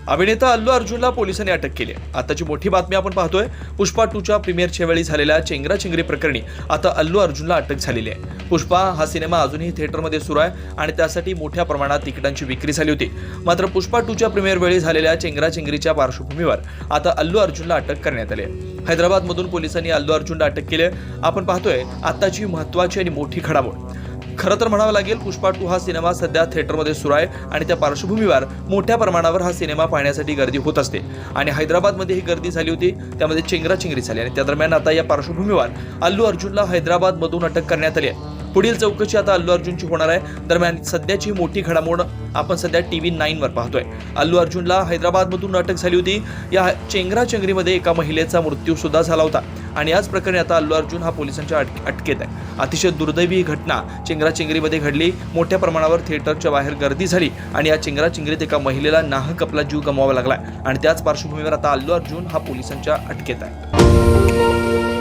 अभिनेता अल्लू अर्जुनला पोलिसांनी अटक केली आहे। आताची मोठी बातमी आपण पाहतोय। पुष्पा 2च्या प्रीमियरच्या वेळी झालेल्या चेंगराचेंगरी प्रकरणी आता अल्लू अर्जुनला अटक झालेली आहे। पुष्पा हा सिनेमा अजूनही थिएटरमध्ये सुरू आहे आणि त्यासाठी मोठ्या प्रमाणात तिकिटांची विक्री झाली होती। मात्र पुष्पा 2च्या प्रीमियर वेळी झालेल्या चेंगराचेंगरीच्या पार्श्वभूमीवर आता अल्लू अर्जुनला अटक करण्यात आली आहे। हैदराबादमधून पोलिसांनी अल्लू अर्जुनला अटक केली आहे। आपण पाहतोय आताची महत्त्वाची आणि मोठी घडामोड। खरं तर म्हणावं लागेल, पुष्पा 2 हा सिनेमा सध्या थिएटरमध्ये सुरू आहे आणि त्या पार्श्वभूमीवर मोठ्या प्रमाणावर हा सिनेमा पाहण्यासाठी गर्दी होत असते आणि हैदराबादमध्ये ही गर्दी झाली होती, त्यामध्ये चेंगराचेंगरी झाली आणि त्या दरम्यान आता या पार्श्वभूमीवर अल्लू अर्जुनला हैदराबादमधून अटक करण्यात आली आहे। पुढील चौकशी आता अल्लू अर्जुनची होणार आहे। दरम्यान सध्याची मोठी घडामोड आपण सध्या TV9 वर पाहतोय। अल्लू अर्जुनला हैदराबादमधून अटक झाली होती। या चेंगराचेंगरीमध्ये एका महिलेचा मृत्यू सुद्धा झाला होता आणि याच प्रकरणी आता अल्लू अर्जुन हा पोलिसांच्या अटकेत आहे। अतिशय दुर्दैवी घटना चेंगराचेंगरीमध्ये घडली। मोठ्या प्रमाणावर थिएटरच्या बाहेर गर्दी झाली आणि या चेंगराचेंगरीत एका महिलेला नाहक आपला जीव गमवावा लागला आणि त्याच पार्श्वभूमीवर आता अल्लू अर्जुन हा पोलिसांच्या अटकेत आहे।